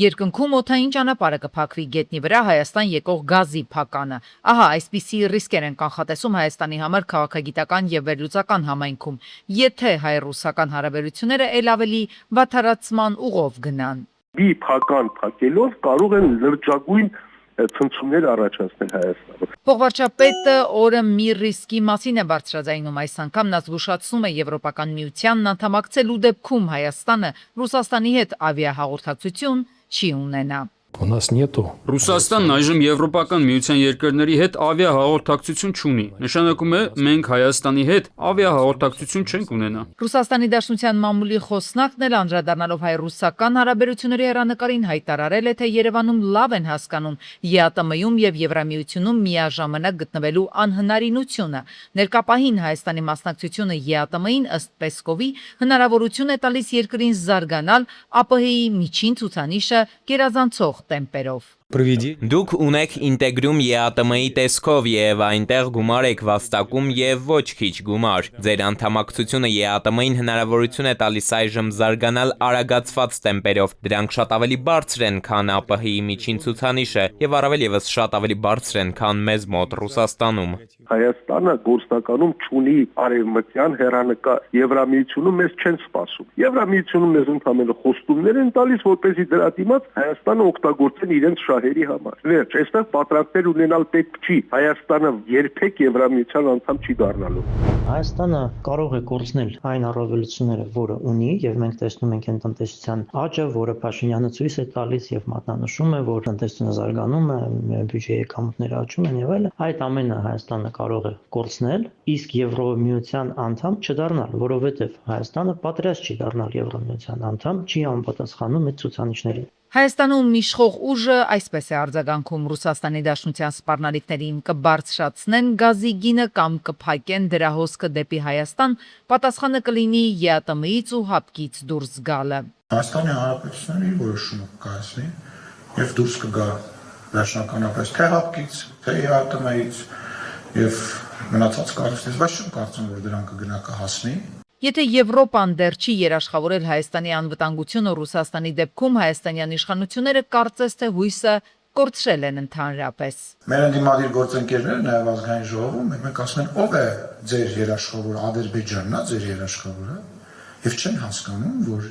Երկնքում օդային ճանապարհը կփակվի գետնի վրա Հայաստան եկող գազի փականը։ Ահա այսպիսի ռիսկեր են կանխատեսում Հայաստանի համար քաղաքագիտական եւ վերլուծական համայնքում, եթե հայ-ռուսական հարաբերությունները ել ավելի վատթարացման ուղով գնան։ Մի փական փակելով կարող են լրջագույն ցնցումներ առաջացնել Հայաստանում։ Փոխվարչապետը օրը մի ռիսկի մասին է բարձրաձայնում, այս անգամ նա զգուշացնում է Եվրոպական միությանն անդամակցելու դեպքում Հայաստանը Ռուսաստանի հետ ավիահաղորդակցություն չի ունենա։ Ռուսաստանն այժմ Եվրոպական միության երկրների հետ ավիահաղորդակցություն չունի։ Նշանակում է, մենք Հայաստանի հետ ավիահաղորդակցություն չենք ունենա։ Ռուսաստանի Դաշնության մամուլի խոսնակն էլ անդրադառնալով հայ-ռուսական հարաբերությունների հեռանկարին հայտարարել է, թե Երևանում լավ են հասկանում ԵԱՏՄ-ում եւ Եվրամիությունում միաժամանակ գտնվելու անհնարինությունը։ Ներկապահին Հայաստանի մասնակցությունը ԵԱՏՄ-ին ըստ Պեսկովի հնարավորություն է տալիս երկրին զարգանալ ԱՊՀ-ի միջին ցուցանիշը գերազանցող տեմպերով։ Դուք ունեք ինտեգրում ԵԱՏՄ-ի տեսքով եւ այնտեղ գումար եք վաստակում եւ ոչ քիչ գումար։ Ձեր անդամակցությունը ԵԱՏՄ-ին հնարավորություն է տալիս այժմ զարգանալ արագացված տեմպերով։ Դրանք շատ ավելի բարձր են, քան ԱՊՀ-ի միջին ցուցանիշը եւ առավել եւս շատ ավելի բարձր են, քան մեզ մոտ Ռուսաստանում։ Հայաստանը գործնականում չունի արևմտյան հեռանկար։ Եվրամիությունում մեզ չեն սպասում։ Եվրամիությունում մեզ ընդհանրապես խոստումներ են տալիս, որպեսզի դրա դիմաց Հայաստանը օգտագործեն իրենց շահերի համար։ Վերջ, այստեղ պատրաստներ ունենալ պետք չի։ Հայաստանը երբեք Եվրամիության անդամ չի դառնալու։ Հայաստանը կարող է կորցնել այն առավելությունները, որը ունի, եւ մենք տեսնում ենք այն տնտեսության աճը, որը Փաշինյանը ցույց է տալիս եւ մատնանշում է, որ տնտեսությունը զարգանում է, բյուջեի եկամուտները աճում են եւ այլն։ Այդ ամենը Հայաստանը կարող է կորցնել, իսկ Եվրոմիության անդամ չդառնալ, որովհետեւ Հայաստանը պատրաստ չի դառնալ Եվրոմիության անդամ, չի անպատասխանում այդ ցուցանիշներին։ Հայաստանում իշխող ուժը այսպես է արձագանքում Ռուսաստանի Դաշնության սպառնալիքներին կբարձրացնեն գազի գինը կամ կփակեն դրա հոսքը դեպի Հայաստան, պատասխանը կլինի ԵԱՏՄ-ից ու հապկից դուրս գալը։ Հայաստանի Հանրապետությունն իր որոշումը կկայացնի եւ դուրս կգա վերջնականապես թե հապկից, թե ԵԱՏՄ-ից եւ մնացած կառույցներից, բայց չեմ կարծում, որ դրան կգնա կհասնի։ Եթե Եվրոպան դեռ չի երաշխավորել Հայաստանի անվտանգությունը Ռուսաստանի դեպքում, հայաստանյան իշխանությունները կարծես թե հույսը կորցրել են ընդհանրապես։ Մեր ընդդիմադիր գործընկերները նաև ազգային ժողովում մենք ասում են, ով է ձեր երաշխավորը, Ադրբեջանն է ձեր երաշխավորը, եւ չեն հասկանում, որ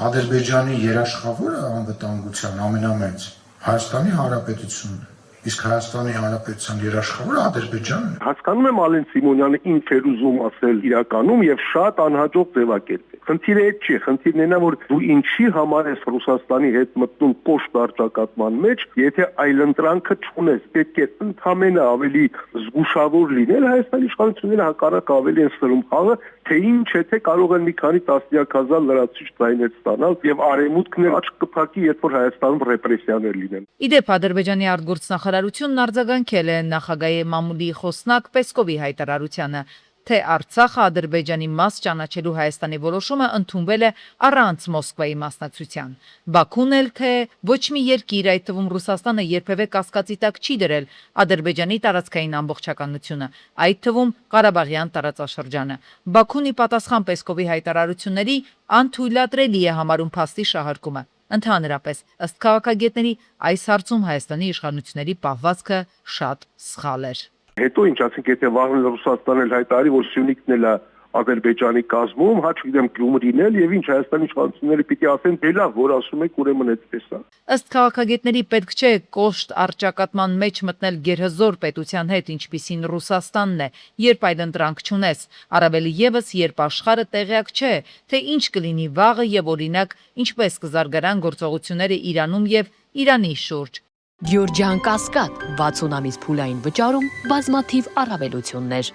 Ադրբեջանի երաշխավորը անվտանգության ամենամեծ Հայաստանի Հանրապետությունն է։ Իսկ Հայաստանի Հանրապետության երաշխավորը Ադրբեջանն է։ Հասկանում եմ Ալեն Սիմոնյանը ինչ էր ուզում ասել իրականում եւ շատ անհաջող ձևակերպ։ Խնդիրը այդ չի, խնդիրն այն է, որ դու ինչի համար ես Ռուսաստանի հետ մտնում կոշտ արճակատման մեջ, եթե այլընտրանքը չունես, պետք է ընդհանրապես ավելի զգուշավոր լինել, Հայաստանի իշխանությունները հակառակ ավելի են սրում խաղը, թե ինչ է, թե կարող են մի քանի տասնյակ հազար լրացուցիչ ձայներ ստանալ եւ արևմուտքն էլ աչք կփակի, երբ որ Հայաստանում ռեպրեսիաներ լինեն։ Իդեպ Ադրբեջանի արտգործնախարարությունն արձագանքել է նախագահի մամուլի խոսնակ Պեսկովի հայտարարությանը, թե Արցախը Ադրբեջանի մաս ճանաչելու Հայաստանի որոշումը ընդունվել է առանց Մոսկվայի մասնակցության։ Բաքուն էլ թե ոչ մի երկիր, այդ թվում Ռուսաստանը, երբևէ կասկածի տակ չի դրել Ադրբեջանի տարածքային ամբողջականությունը, այդ թվում Ղարաբաղյան տարածաշրջանը։ Բաքունի պատասխան Պեսկովի հայտարարությունների անթույլատրելի է համարում փաստի շահարկումը։ Ընդհանրապես, ըստ քաղաքագետների, այս հարցում Հայաստանի իշխանությունների պահվածքը շատ սխալ էր։ Հետո ինչ ասենք, եթե վաղն Ռուսաստանն էլ հայտարարի, որ Սյունիքն էլ է Ադրբեջանի կազմում, հա չգիտեմ Գյումրին էլ եւ ինչ Հայաստանի իշխանությունները պիտի ասեն, դե լավ, որ ասում եք, ուրեմն այդպես է։ Ըստ քաղաքագետների պետք չէ կոշտ առճակատման մեջ մտնել գերհզոր պետության հետ, ինչպիսին Ռուսաստանն է, երբ այլընտրանք չունես, առավել եւս երբ աշխարհը տեղյակ չէ, թե ինչ կլինի վաղը եւ օրինակ ինչպես կզարգանան գործողությունները Իրանում եւ Իրանի շուրջ։ Գյուրջյան Կասկադ 60 ամիս փուլային վճարում բազմաթիվ առավելություններ։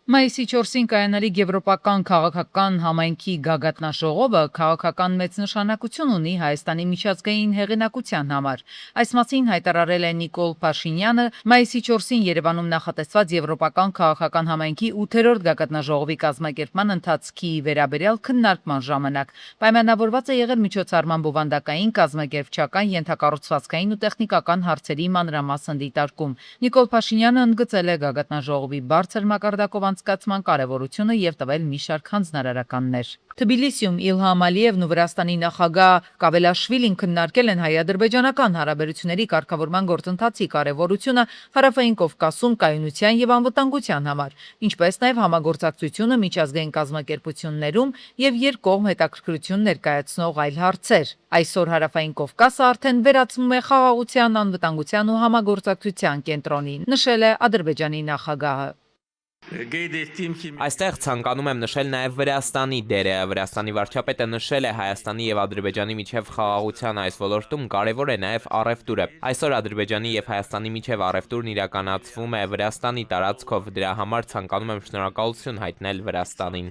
Մայիսի 4-ին կայանալիք Եվրոպական քաղաքական համայնքի գագաթնաժողովը քաղաքական մեծ նշանակություն ունի Հայաստանի միջազգային հեղինակության համար։ Այս մասին հայտարարել է Նիկոլ Փաշինյանը մայիսի 4-ին Երևանում նախատեսված Եվրոպական քաղաքական համայնքի 8-րդ գագաթնաժողովի կազմակերպման ընթացքի վերաբերյալ քննարկման ժամանակ։ Պայմանավորված է եղել միջոցառման բովանդակային, կազմակերպչական, ենթակառուցվածքային ու տեխնիկական հարցերի մանրամասն դիտարկում։ Նիկոլ Փաշինյանը ընդգծել է գագաթնաժողովի բարձր մակարդակով անցկացման կարևորությունը եւ տվել մի շարք հանձնարարականներ։ Թբիլիսիում Իլհամ Ալիևն ու Վրաստանի նախագահ Կավելաշվիլին քննարկել են հայ-ադրբեջանական հարաբերությունների կարգավորման գործընթացի կարևորությունը Հարավային Կովկասում կայունության եւ անվտանգության համար, ինչպես նաեւ համագործակցությունը միջազգային կազմակերպություններում եւ երկկողմ հետաքրքրություն ներկայացնող այլ հարցեր։ Այսօր Հարավային Կովկասը արդեն վերածվում է խաղաղության, անվտանգության ու համագործակցության կենտրոնի, նշել է Ադրբեջանի նախագահը։ Այստեղ ցանկանում եմ նշել նաև Վրաստանի դերը։ Վրաստանի վարչապետը նշել է Հայաստանի եւ Ադրբեջանի միջև խաղաղության այս ոլորտում կարևոր է նաև առևտուրը։ Այսօր Ադրբեջանի եւ Հայաստանի միջև առևտուրն իրականացվում է Վրաստանի տարածքով։ Դրա համար ցանկանում եմ շնորհակալություն հայտնել Վրաստանին։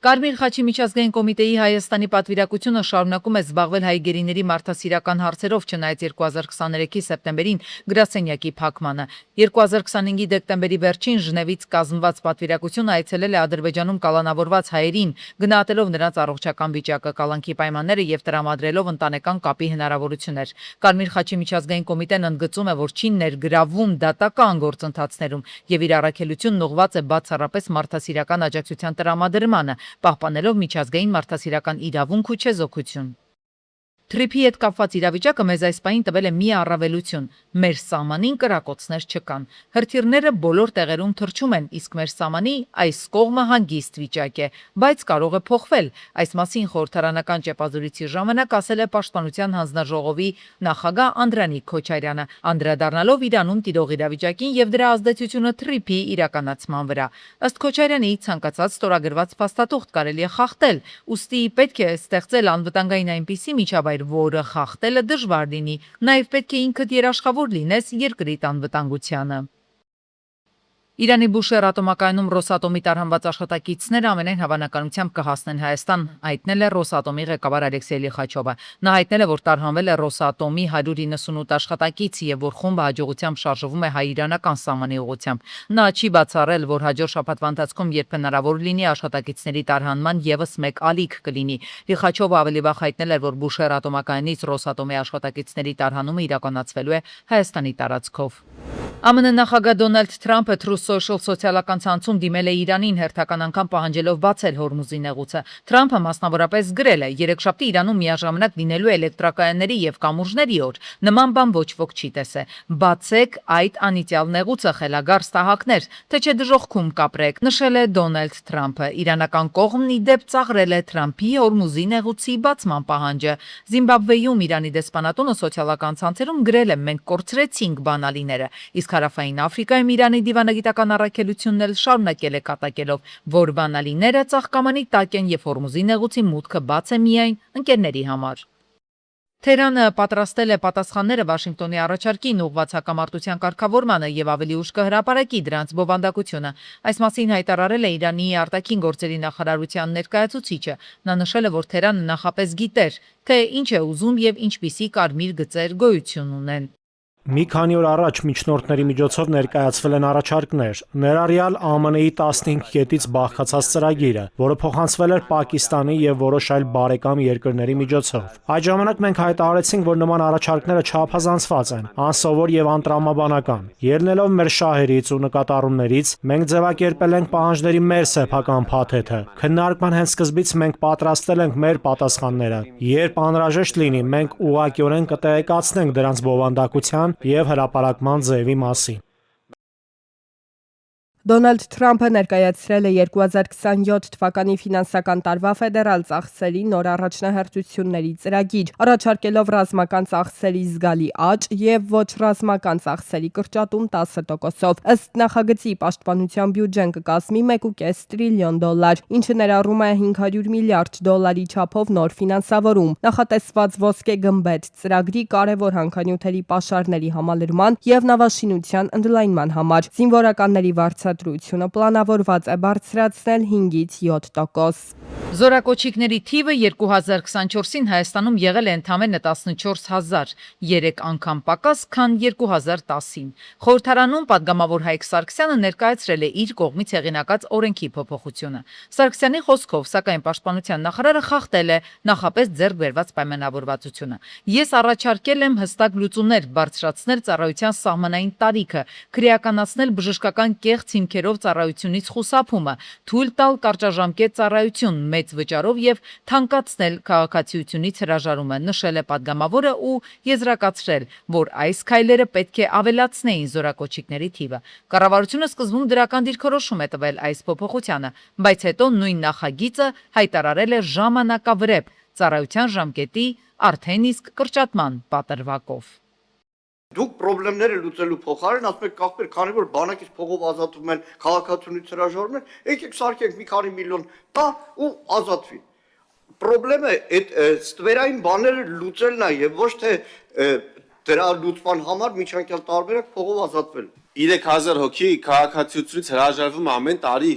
Կարմիր խաչի միջազգային կոմիտեի Հայաստանի պատվիրակությունը շարունակում է զբաղվել հայ գերիների մարդասիրական հարցերով, չնայած 2023-ի սեպտեմբերին գրասենյակի փակմանը։ 2025-ի դեկտեմբերի վերջին Ժնևից կազմված պատվիրակությունը այցելել է Ադրբեջանում կալանավորված հայերին, գնահատելով նրանց առողջական վիճակը, կալանքի պայմանները եւ տրամադրելով ընտանեկան կապի հնարավորություններ։ Կարմիր խաչի միջազգային կոմիտեն ընդգծում է, որ չի ներգրավում դատական գործընթացներում եւ իր առաքելությունն ուղղված է բացառապես մարդասիրական աջակցության տրամադրմանը, պահպանելով միջազգային մարդասիրական իրավունք ու չեզոքություն։ Թրիփի հետ կապված իրավիճակը մեզ այս պահին տվել է մի առավելություն. մեր սահմանին կրակոցներ չկան։ Հրթիռները բոլոր տեղերում թռչում են, իսկ մեր սահմանի այս կողմը հանգիստ վիճակ է, բայց կարող է փոխվել։ Այս մասին խորհրդարանական ճեպազորույցի ժամանակ ասել է Պաշտպանության հանձնաժողովի նախագահ Անդրանիկ Քոչարյանը, անդրադառնալով Իրանում տիրող իրավիճակին եւ դրա ազդեցությունը թրիփի իրականացման վրա։ Ըստ Քոչարյանի, ցանկացած ստորագրված փաստաթուղթ կարելի է խախտել, ուստի պետք է ստեղծել անվտանգային այնպիսի միջավայր, որը խախտելը դժվար լինի, նաև պետք է ինքդ երաշխավոր լինես երկրիդ անվտանգությանը։ Իրանի Բուշեհր ատոմակայանում Ռոսատոմի տարհանված աշխատակիցները ամենայն հավանականությամբ կհասնեն Հայաստան, հայտնել է Ռոսատոմի ղեկավար Ալեքսեյ Լիխաչովը։ Նա հայտնել է, որ տարհանվել է Ռոսատոմի 198 աշխատակից եւ որ խումբը հաջողությամբ շարժվում է հայ-իրանական սահմանի ուղղությամբ։ Նա չի բացառել, որ հաջորդ շաբաթվա ընթացքում, երբ հնարավոր լինի, աշխատակիցների տարհանման եւս մեկ ալիք կլինի։ Լիխաչովը ավելի վաղ հայտնել էր, որ Բուշեհր ատոմակայանից Ռոսատոմի աշխատակիցների տարհանումը իրականացվելու է Հայաստանի տարածքով։ ԱՄՆ նախագահ Դոնալդ Թրամփը Truth Social սոցիալական ցանցում դիմել է Իրանին հերթական անգամ պահանջելով բացել Հորմուզի նեղուցը։ Թրամփը մասնավորապես գրել է. «Երեքշաբթի Իրանում միաժամանակ լինելու է էլեկտրակայանների եւ կամուրջների օր։ Նման բան ոչ ոք չի տեսել։ Բացեք այդ անիծյալ նեղուցը, խելագար ստահակներ, թե չէ դժոխքում կապրեք», նշել է Դոնալդ Թրամփը։ Իրանական կողմն ի դեպ ծաղրել է Թրամփի Հորմուզի նեղուցի բացման պահանջը։ Զիմբաբվեում Իրանի դեսպանատունը սոցիալական ցանցերում գրել է. «Մենք կորցրեցինք բանալիները», իսկ Հարավային Աֆրիկայում Իրանի դիվանագիտական առաքելությունն էլ շարունակել է կատակելով, որ բանալիները ծաղկամանի տակ են եւ Հորմուզի նեղուցի մուտքը բաց է միայն ընկերների համար։ Թեհրանը պատրաստել է պատասխանները Վաշինգտոնի առաջարկին ուղղված հակամարտության կարգավորմանը եւ ավելի ուշ կհրապարակի դրանց բովանդակությունը։ Այս մասին հայտարարել է Իրանի արտաքին գործերի նախարարության ներկայացուցիչը։ Նա նշել է, որ Թեհրանը նախապես գիտեր, թե ինչ է ուզում եւ ինչպիսի կարմիր գծեր գոյություն ունեն։ Մի քանի օր առաջ միջնորդների միջոցով ներկայացվել են առաջարկներ, ներառյալ ԱՄՆ-ի 15 կետից բաղկացած ծրագիրը, որը փոխանցվել էր Պակիստանի եւ որոշ այլ բարեկամ երկրների միջոցով։ Այդ ժամանակ մենք հայտարարեցինք, որ նման առաջարկները չափազանցված են, անսովոր եւ անտրամաբանական։ Ելնելով մեր շահերից ու նկատառումներից, մենք ձևակերպել ենք պահանջների մեր սեփական փաթեթը։ Քննարկման հենց սկզբից մենք պատրաստել ենք մեր պատասխանները։ Երբ անհրաժեշտ լինի, մենք ուղղակիորեն կտեղեկացնենք դրանց բովանդակության եւ հրապարակման ձևի մասին։ Դոնալդ Թրամփը ներկայացրել է 2027 թվականի ֆինանսական տարվա ֆեդերալ ծախսերի նոր առաջնահերթությունների ծրագիր, առաջարկելով ռազմական ծախսերի զգալի աճ եւ ոչ ռազմական ծախսերի կրճատում 10%-ով։ Ըստ նախագծի պաշտպանության բյուջեն կկազմի 1.5 տրիլիոն դոլար, ինչը ներառում է 500 միլիարդ դոլարի չափով նոր ֆինանսավորում։ Նախատեսված ոսկե գմբեթ ծրագրի կարևոր հանքանյութերի պաշարների համալրման եւ նավաշինության ընդլայնման համար զինվորականների վարձատրությունը պլանավորված է բարձրացնել 5-ից 7%։ Զորակոչիկների թիվը 2024-ին Հայաստանում եղել է ընդամենը 14,000, 3 անգամ պակաս, քան 2010-ին։ Խորհրդարանում պատգամավոր Հայկ Սարգսյանը ներկայացրել է իր կողմից հեղինակած օրենքի փոփոխությունը։ Սարգսյանի խոսքով, սակայն Պաշտպանության նախարարը խախտել է նախապես ձեռք բերված պայմանավորվածությունը։ Ես առաջարկել եմ հստակ լուծումներ բարձրացնել ծառայության սահմանային տարիքը, քրեականացնել բժշկական կեղծ հիմքերով ծառայությունից խուսափումը, թույլ տալ կարճաժամկետ ծառայություն մեծ վճարով եւ թանկացնել քաղաքացիությունից հրաժարումը, նշել է պատգամավորը ու եզրակացրել, որ այս քայլերը պետք է ավելացնեին զորակոչիկների թիվը։ Կառավարությունը սկզբում դրական դիրքորոշում է տվել այս փոփոխությանը, բայց հետո նույն նախագիծը հայտարարել է ժամանակավրեպ ծառայության ժամկետի արդեն իսկ կրճատման պատրվակով։ Դուք խնդիրները լուծելու փոխարեն ասում եք կախվեր, քանի որ բանակից փողով ազատում են, քաղաքացիությունից հրաժարվում են, եկեք սարքենք մի քանի միլիոն տա ու ազատվի։ Խնդրեմը այդ ստվերային բաները լուծելն է եւ ոչ թե դրա լուծման համար միջանկյալ տարբերակ փողով ազատվել։ 3000 հոգի քաղաքացիությունից հրաժարվում է ամեն տարի։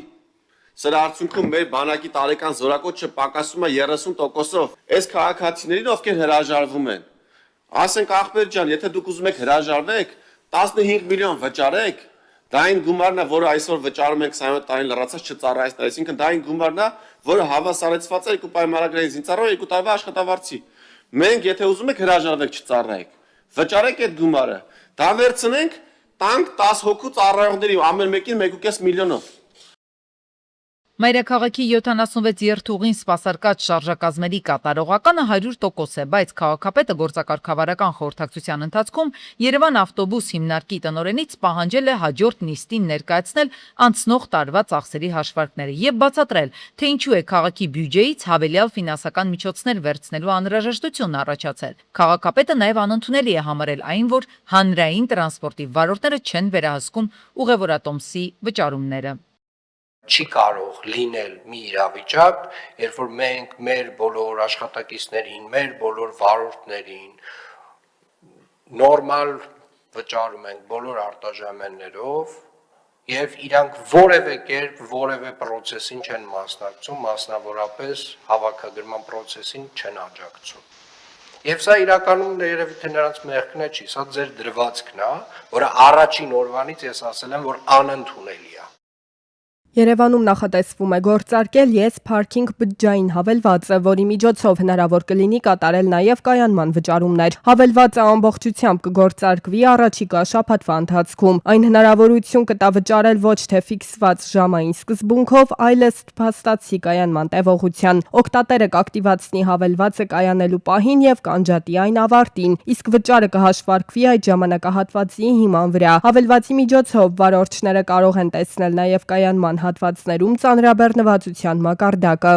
Սրա արդյունքում մեր բանակի տարեկան զորակոչը պակասում է 30%-ով։ Այս քաղաքացիներին ովքեր հրաժարվում են, ասենք ախպեր ջան, եթե դուք ուզում եք հրաժարվեք, 15 միլիոն վճարեք, դա այն գումարն է, որը այսօր վճարում ենք 27 տարին լրացած չծառայեցնել, այսինքն դա այն գումարն է, որը հավասարեցված է 2 պայմանագրային զինծառայողի 2 տարվա աշխատավարձի։ Մենք եթե ուզում եք հրաժարվեք չծառայեք, վճարեք այդ գումարը, դա վերցնենք, տանք 10 հոգու ծառայողների ամեն մեկին 1.5 միլիոնով։ Մայրաքաղաքի 76 երթուղին սպասարկած շարժակազմերի կատարողականը 100% է, բայց քաղաքապետը գործակարգավարական խորհրդակցության ընթացքում Երևան ավտոբուս հիմնարկի տնօրենից պահանջել է հաջորդ նիստին ներկայացնել անցնող տարվա ծախսերի հաշվարկները եւ բացատրել, թե ինչու է քաղաքի բյուջեից հավելյալ ֆինանսական միջոցներ վերցնելու անհրաժեշտություն առաջացել։ Քաղաքապետը նաեւ անընդունելի է համարել այն, որ հանրային տրանսպորտի վարորդները չեն վերահսկում ուղևորատոմսի վճարումները։ Չի կարող լինել մի իրավիճակ, երբ որ մենք մեր բոլոր աշխատակիցներին, մեր բոլոր վարորդներին նորմալ վճարում ենք բոլոր արտաժայմաններով եւ իրանք որևէ կերպ որևէ process-ին չեն մասնակցում, մասնավորապես հավաքագրման process-ին չեն աջակցում։ Եվ սա իրականում երևի թե նրանց մեղքն է չի, սա ձեր դրվածքն է, որը առաջին օրվանից ես ասել եմ, որ անընդունելի է։ Երևանում նախատեսվում է գործարկել Yes Parking բջջային հավելվածը, որի միջոցով հնարավոր կլինի կատարել նաև կայանման վճարումներ։ Հավելվածը ամբողջությամբ կգործարկվի առաջիկա շաբաթվա ընթացքում։ Այն հնարավորություն կտա վճարել ոչ թե ֆիքսված ժամային սկզբունքով, այլ ըստ փաստացի կայանման տևողության։ Օգտատերը կակտիվացնի հավելվածը կայանելու պահին եւ կանջատի այն ավարտին, իսկ վճարը կհաշվարկվի այդ ժամանակահատվածի հիման վրա։ Հավելվածի միջոցով վարորդները կարող են տեսնել նաև կայանման հատվածներում ծանրաբեռնվածության մակարդակը։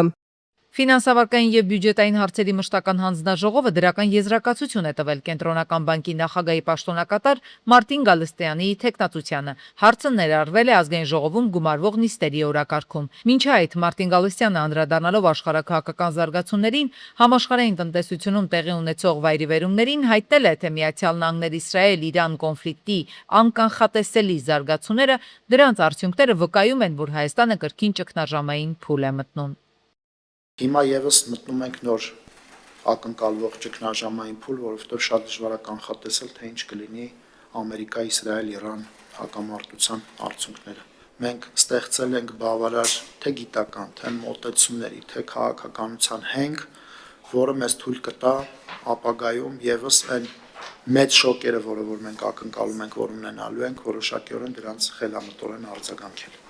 Ֆինանսավարկային եւ բյուջետային հարցերի մշտական հանձնաժողովը դրական եզրակացություն է տվել Կենտրոնական բանկի նախագահի պաշտոնակատար Մարտին Գալստյանի թեկնածությանը։ Հարցը ներառվել է ազգային ժողովում գումարվող նիստերի օրակարգում։ Մինչ այդ Մարտին Գալստյանը անդրադառնալով աշխարհաքաղաքական զարգացումներին, համաշխարհային տնտեսությունում տեղի ունեցող վայրիվերումներին հայտնել է, թե Միացյալ Նահանգներ Իսրայել-Իրան կոնֆլիկտի անկանխատեսելի զարգացումները դրանց արդյունքները վկայում են, որ Հայաստանը կրկին ճգնաժամային փուլ է մտնում։ Հիմա եւս մտնում ենք նոր ակնկալվող ճգնաժամային փուլ, որովհետեւ շատ դժվար է կանխատեսել, թե ինչ կլինի Ամերիկա-Իսրայել-Իրան հակամարտության արդյունքները։ Մենք ստեղծել ենք բավարար թե գիտական, թե մոտեցումների, թե քաղաքականության հենք, որը մեզ թույլ կտա ապագայում եւս այն մեծ շոկերը, որը որ մենք ակնկալում ենք, որ ունենալու ենք, որոշակիորեն դրանց խելամտորեն արձագանքել։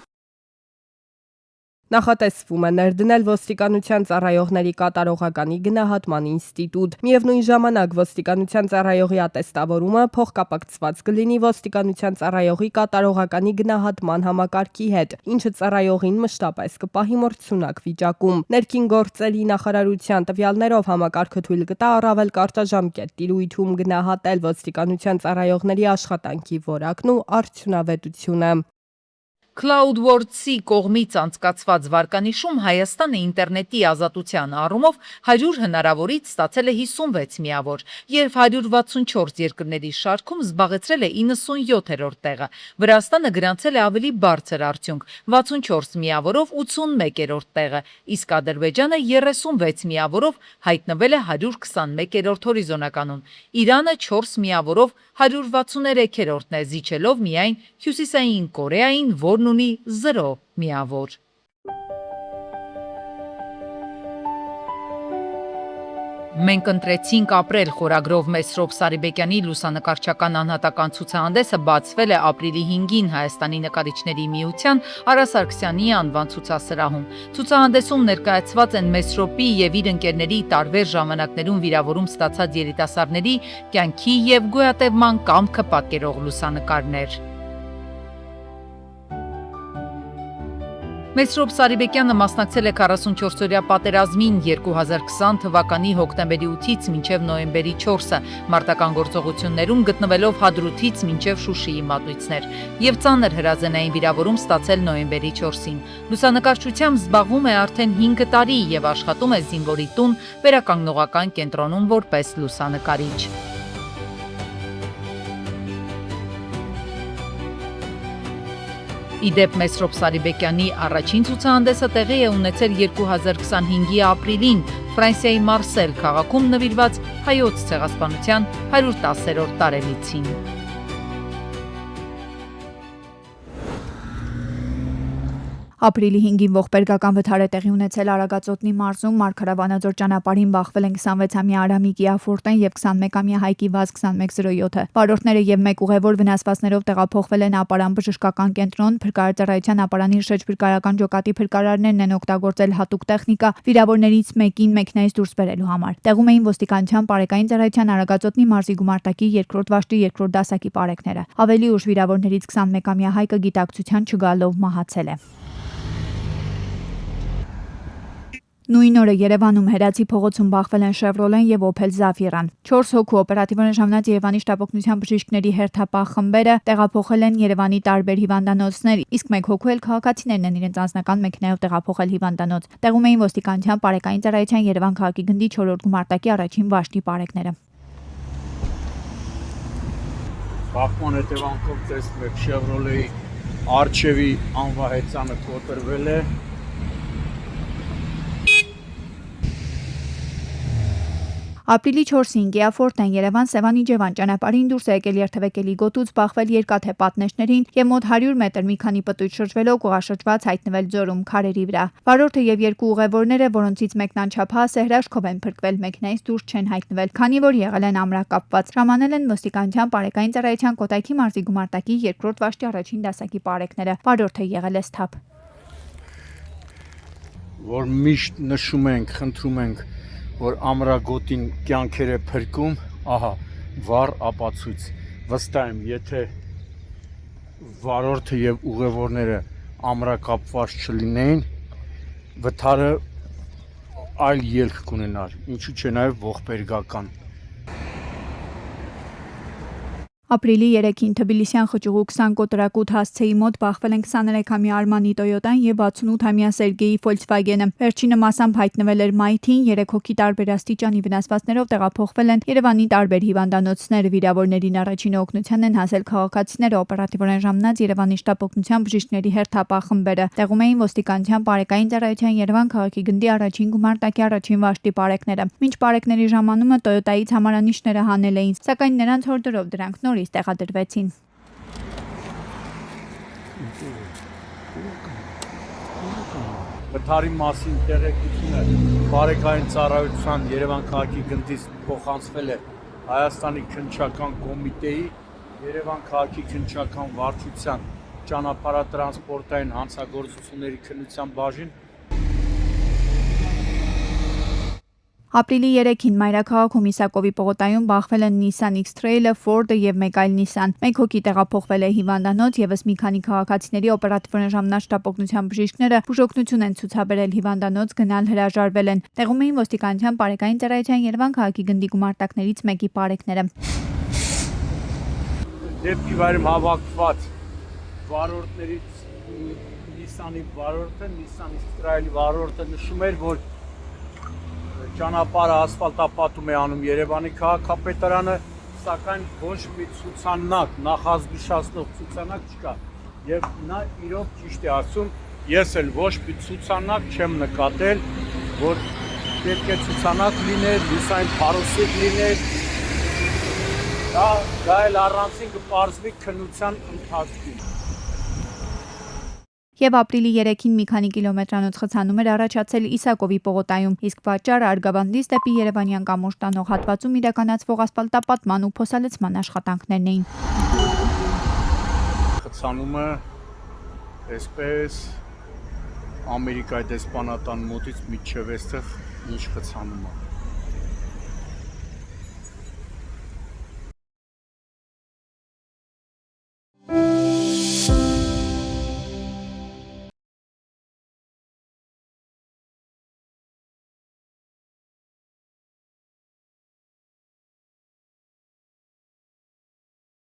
Նախատեսվում է ներդնել ոստիկանության ծառայողների կատարողականի գնահատման ինստիտուտ։ Միևնույն ժամանակ ոստիկանության ծառայողի ատեստավորումը փոխկապակցված կլինի ոստիկանության ծառայողի կատարողականի գնահատման համակարգի հետ, ինչը ծառայողին մշտապես կպահի մրցունակ վիճակում։ Ներքին գործերի նախարարության տվյալներով համակարգը թույլ կտա առավել կարճաժամկետ տիրույթում գնահատել ոստիկանության ծառայողների աշխատանքի որակն ու արդյունավետությունը։ CloudWorks-ի կողմից անցկացված վարկանիշում Հայաստանը ինտերնետի ազատության առումով 100 հնարավորից ստացել է 56 միավոր, երբ 164 երկրների շարքում զբաղեցրել է 97-րդ տեղը։ Վրաստանը գրանցել է ավելի բարձր արդյունք՝ 64 միավորով 81-րդ տեղը, իսկ Ադրբեջանը 36 միավորով հայտնվել է 121-րդ հորիզոնականում։ Իրանը 4 միավորով 163-րդն է, զիջելով միայն Հյուսիսային Կորեային, որն ունի 0 միավոր։ Մենք ընտրեցինք ապրել խորագրով Մեսրոպ Սարիբեկյանի լուսանկարչական անհատական ցուցահանդեսը բացվել է ապրիլի 5-ին Հայաստանի նկարիչների միության Արա Սարգսյանի անվան ցուցասրահում։ Ցուցահանդեսում ներկայացված են Մեսրոպի եւ իր ընկերների տարբեր ժամանակներում վիրավորում ստացած երիտասարդների կյանքի եւ գոյատևման կամքը պատկերող լուսանկարներ։ Մեսրոպ Սարիբեկյանը մասնակցել է 44-օրյա պատերազմին 2020 թվականի հոկտեմբերի 8-ից մինչև նոյեմբերի 4-ը մարտական գործողություններում գտնվելով Հադրութից մինչև Շուշիի մատույցներ եւ ծանր հրազենային վիրավորում ստացել նոյեմբերի 4-ին։ Լուսանկարչությամբ զբաղվում է արդեն 5 տարի եւ աշխատում է Զինվորի տուն վերականգնողական կենտրոնում որպես լուսանկարիչ։ Իդեպ Մեսրոպ Սարիբեկյանի առաջին ցուցահանդեսը տեղի է ունեցել 2025-ի ապրիլին Ֆրանսիայի Մարսել քաղաքում նվիրված հայոց ցեղասպանության 110-րդ տարելիցին։ Ապրիլի 5-ին ողբերգական վթար է տեղի ունեցել Արագածոտնի մարզում, Մարգարավանաձոր ճանապարհին բախվել են 26-ամյա Արամիկ Իաֆորտեն եւ 21-ամյա Հայկի Վազ 2107-ը։ Վարորդները եւ մեկ ուղևոր վնասվածքներով տեղափոխվել են ապարան բժշկական կենտրոն, փրկարարության ապարանի շրջփրկարարական ջոկատի փրկարարներն են օգտագործել հատուկ տեխնիկա վիրավորներից մեկին մեքենայից դուրս բերելու համար։ Տեղում էին ոստիկանության բարեկային ծառայության Արագածոտնի մարզի գումարտակի 2-րդ վաշտի 2-րդ դասակի բարեկները։ Ավելի ուշ վիրավորներից 21-ամյա Հայկը գիտակցության չգալով մահացել է։ Նույն օրը Երևանում Հերացի փողոցում բախվել են Chevrolet եւ Opel Zafira-ն։ 4 հոգու օպերատիվորեն ժամանած Երևանի շտապօգնության բժիշկների հերթապահ խմբերը տեղափոխել են Երևանի տարբեր հիվանդանոցներ, իսկ մեկ հոգու էլ քաղաքացիներն են իրենց անձնական մեքենայով տեղափոխել հիվանդանոց։ Տեղում էին ոստիկանության բարեկային ծառայության Երևան քաղաքի գնդի 4-րդ գումարտակի առաջին վաշտի բարեկները։ Բախման հետևանքով տեսնում եք Chevrolet-ի արջևի անվահեցանը կոտրվել է։ Ապրիլի 4-ին Գեաֆորտեն Երևան-Սևան-Իջևան ճանապարհին դուրս է եկել երթևեկելի գոտուց, բախվել երկաթե պատնեշներին եւ մոտ 100 մետր մի քանի պտույտ շրջվելով գողաշրջված հայտնվել ձորում քարերի վրա։ Վարորդը եւ երկու ուղևորները, որոնցից մեկն անչափահաս է, հրաշքով են փրկվել, մեքենայից դուրս չեն հայտնվել, քանի որ եղել են ամրակապված։ Ժամանել են ոստիկանության բարեկային ծառայության Կոտայքի մարզի գումարտակի 2-րդ վաշտի առաջին դասակի բարեկները։ Վարորդը եղել է սթափ։ Որ միշտ նշում ենք, խնդրում ենք, որ ամրագոտին կյանքեր է փրկում, ահա, վառ ապացույց։ Վստահ եմ, եթե վարորդը եւ ուղևորները ամրակապված չլինեին, վթարը այլ ելք կունենար, ինչու՞ չէ նաեւ ողբերգական։ Ապրիլի 3-ին Թբիլիսյան խճուղու 20 կոտրակուտ հասցեի մոտ բախվել են 23-ամյա Արմանի Տոյոտան եւ 68-ամյա Սերգեյի Volkswagen-ը։ Վերջինը մասամբ հայտնվել էր մայթին, 3 հոգի տարբեր աստիճանի վնասվածքներով տեղափոխվել են Երևանի տարբեր հիվանդանոցներ։ Վիրավորներին առաջին օգնության են հասել քաղաքացիները, օպերատիվորեն ժամանած Երևանի շտապօգնության բժիշկների հերթապահ խմբերը։ Տեղում էին ոստիկանության բարեկային ծառայության Երևան քաղաքի գնդի առաջին գումարտակի առաջին վաշտի բարեկները։ Մինչ բարեկների ժամանումը Տոյոտայից համարանիշները հանել էին, սակայն նրանց հորդորով դրանք նորից տեղադրվեցին։ Վթարի մասին տեղեկությունը բարեկային ծառայության Երևան քաղաքի գնդից փոխանցվել է Հայաստանի քննչական կոմիտեի, Երևան քաղաքի քննչական վարչության ճանապարհատրանսպորտային հանցագործությունների քննության բաժին։ Ապրիլի 3-ին Մայրաքաղաքում Իսակովի պողոտայում բախվել են Nissan X-Trail-ը, Ford-ը եւ մեկ այլ Nissan։ Մեկ հոգի տեղափոխվել է հիվանդանոց, եւս մի քանի քաղաքացիների օպերատիվորեն ժամանած շտապօգնության բժիշկները բուժօգնություն են ցուցաբերել հիվանդանոց գնալ հրաժարվել են։ Տեղում էին ոստիկանության բարեկային ծառայության Երևան քաղաքի գնդի գումարտակներից մեկի բարեկները։ Դեպքի վայրում հավաքված վարորդներից Նիսանի վարորդը, Նիսան Իսրայելի վարորդը նշում էր, որ ճանապարհը ասֆալտապատում է անում Երևանի քաղաքապետարանը, սակայն ոչ մի ցուցանակ, նախազգուշացնող ցուցանակ չկա։ Եվ նա իրոք ճիշտ է ասում, ես էլ ոչ մի ցուցանակ չեմ նկատել, որ պետք է ցուցանակ լիներ, լուսային փարոսիկ լիներ։ Դա էլ առանցին կպարզվի քննության ընթացքում։ Եվ ապրիլի 3-ին մի քանի կիլոմետրանոց խցանում էր առաջացել Իսակովի պողոտայում, իսկ պատճառը Արգավանդից դեպի Երևանյան կամուրջ տանող հատվածում իրականացվող ասֆալտապատման ու փոսալցման աշխատանքներն էին։ Խցանումը այսպես Ամերիկայի դեսպանատան մոտից միջև էստեղ ինչ խցանում է։